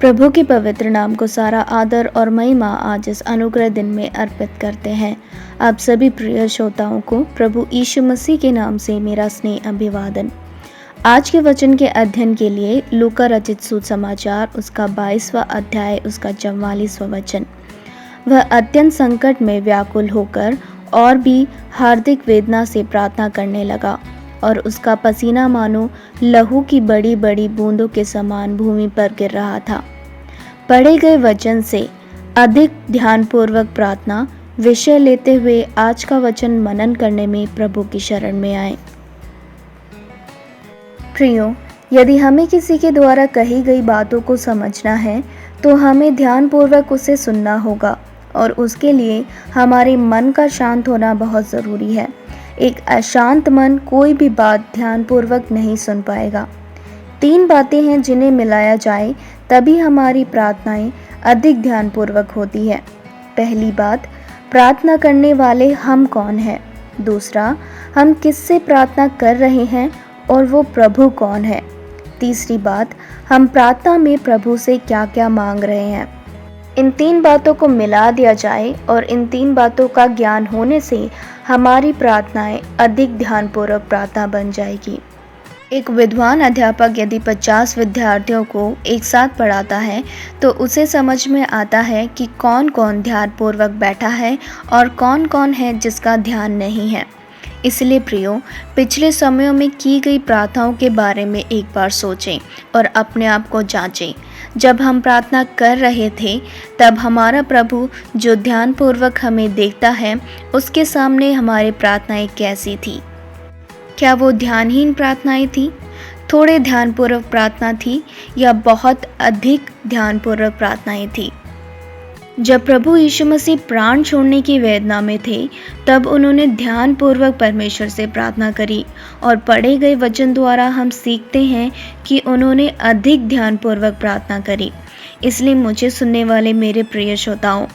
प्रभु के पवित्र नाम को सारा आदर और महिमा आज इस अनुग्रह दिन में अर्पित करते हैं। आप सभी प्रिय श्रोताओं को प्रभु यीशु मसीह के नाम से मेरा स्नेह अभिवादन। आज के वचन के अध्ययन के लिए लूका रचित सुसमाचार उसका 22वां अध्याय उसका 44वां वचन। वह अत्यंत संकट में व्याकुल होकर और भी हार्दिक वेदना से प्रार्थना करने लगा और उसका पसीना मानो लहू की बड़ी बड़ी बूंदों के समान भूमि पर गिर रहा था। पढ़े गए वचन से अधिक ध्यानपूर्वक प्रार्थना विषय लेते हुए आज का वचन मनन करने में प्रभु की शरण में आए। प्रियो, यदि हमें किसी के द्वारा कही गई बातों को समझना है तो हमें ध्यानपूर्वक उसे सुनना होगा और उसके लिए हमारे मन का शांत होना बहुत ज़रूरी है। एक अशांत मन कोई भी बात ध्यानपूर्वक नहीं सुन पाएगा। 3 बातें हैं जिन्हें मिलाया जाए तभी हमारी प्रार्थनाएं अधिक ध्यानपूर्वक होती है। पहली बात, प्रार्थना करने वाले हम कौन हैं। दूसरा, हम किससे प्रार्थना कर रहे हैं और वो प्रभु कौन है। तीसरी बात, हम प्रार्थना में प्रभु से क्या क्या मांग रहे हैं। इन 3 बातों को मिला दिया जाए और इन 3 बातों का ज्ञान होने से हमारी प्रार्थनाएं अधिक ध्यानपूर्वक प्रार्थना बन जाएगी। एक विद्वान अध्यापक यदि 50 विद्यार्थियों को एक साथ पढ़ाता है तो उसे समझ में आता है कि कौन कौन ध्यानपूर्वक बैठा है और कौन कौन है जिसका ध्यान नहीं है। इसलिए प्रियो, पिछले समयों में की गई प्रार्थनाओं के बारे में एक बार सोचें और अपने आप को जांचें। जब हम प्रार्थना कर रहे थे तब हमारा प्रभु जो ध्यानपूर्वक हमें देखता है उसके सामने हमारी प्रार्थनाएं कैसी थी। क्या वो ध्यानहीन प्रार्थनाएं थी, थोड़े ध्यानपूर्वक प्रार्थना थी या बहुत अधिक ध्यानपूर्वक प्रार्थनाएं थी। जब प्रभु यीशु मसीह प्राण छोड़ने की वेदना में थे तब उन्होंने ध्यानपूर्वक परमेश्वर से प्रार्थना करी और पढ़े गए वचन द्वारा हम सीखते हैं कि उन्होंने अधिक ध्यानपूर्वक प्रार्थना करी। इसलिए मुझे सुनने वाले मेरे प्रिय श्रोताओं,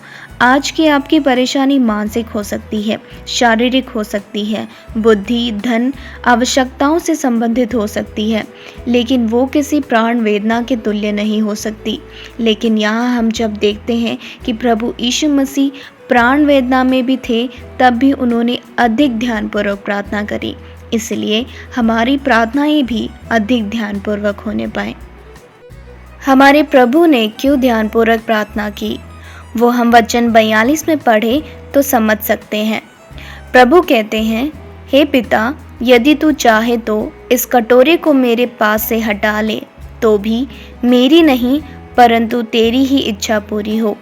आज की आपकी परेशानी मानसिक हो सकती है, शारीरिक हो सकती है, बुद्धि, धन, आवश्यकताओं से संबंधित हो सकती है, लेकिन वो किसी प्राण वेदना के तुल्य नहीं हो सकती। लेकिन यहाँ हम जब देखते हैं कि प्रभु यीशु मसीह प्राण वेदना में भी थे तब भी उन्होंने अधिक ध्यानपूर्वक प्रार्थना करी। इसलिए हमारी प्रार्थनाएं भी अधिक ध्यानपूर्वक होने पाए। हमारे प्रभु ने क्यों ध्यानपूर्वक प्रार्थना की, वो हम वचन 42 में पढ़े तो समझ सकते हैं। प्रभु कहते हैं, हे पिता, यदि तू चाहे तो इस कटोरे को मेरे पास से हटा ले, तो भी मेरी नहीं परंतु तेरी ही इच्छा पूरी हो।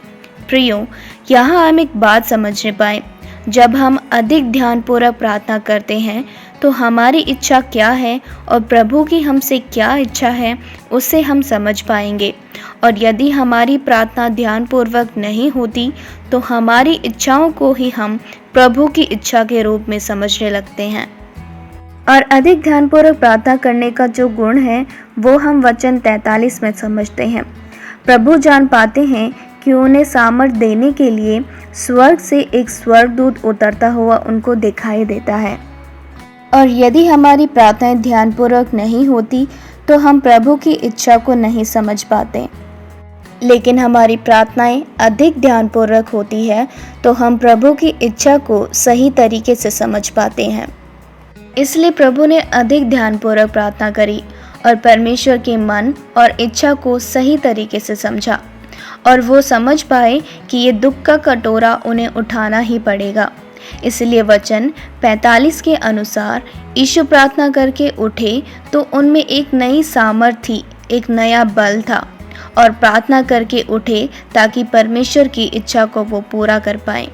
प्रियो, यहाँ हम एक बात समझने पाए, जब हम अधिक ध्यानपूर्वक प्रार्थना करते हैं तो हमारी इच्छा क्या है और प्रभु की हमसे क्या इच्छा है उसे हम समझ पाएंगे। और यदि हमारी प्रार्थना ध्यानपूर्वक नहीं होती तो हमारी इच्छाओं को ही हम प्रभु की इच्छा के रूप में समझने लगते हैं। और अधिक ध्यानपूर्वक प्रार्थना करने का जो गुण है वो हम वचन 43 में समझते हैं। प्रभु जान पाते हैं कि उन्हें सामर्थ देने के लिए स्वर्ग से एक स्वर्गदूत उतरता हुआ उनको दिखाई देता है। और यदि हमारी प्रार्थनाएं ध्यानपूर्वक नहीं होती तो हम प्रभु की इच्छा को नहीं समझ पाते। लेकिन हमारी प्रार्थनाएं अधिक ध्यानपूर्वक होती है तो हम प्रभु की इच्छा को सही तरीके से समझ पाते हैं। इसलिए प्रभु ने अधिक ध्यानपूर्वक प्रार्थना करी और परमेश्वर के मन और इच्छा को सही तरीके से समझा और वो समझ पाए कि ये दुख का कटोरा उन्हें उठाना ही पड़ेगा। इसलिए वचन 45 के अनुसार यीशु प्रार्थना करके उठे तो उनमें एक नई सामर्थ थी, एक नया बल था और प्रार्थना करके उठे ताकि परमेश्वर की इच्छा को वो पूरा कर पाए।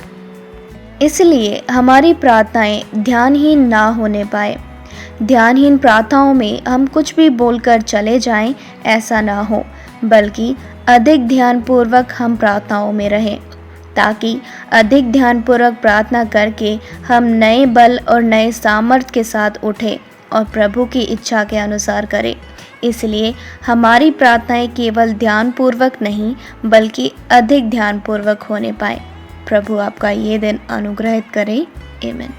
इसलिए हमारी प्रार्थनाएं ध्यानहीन ना होने पाए। ध्यानहीन प्रार्थनाओं में हम कुछ भी बोलकर चले जाएं, ऐसा ना हो, बल्कि अधिक ध्यानपूर्वक हम प्रार्थनाओं में रहें ताकि अधिक ध्यानपूर्वक प्रार्थना करके हम नए बल और नए सामर्थ्य के साथ उठें और प्रभु की इच्छा के अनुसार करें। इसलिए हमारी प्रार्थनाएं केवल ध्यानपूर्वक नहीं बल्कि अधिक ध्यानपूर्वक होने पाए। प्रभु आपका ये दिन अनुग्रहित करे। आमीन।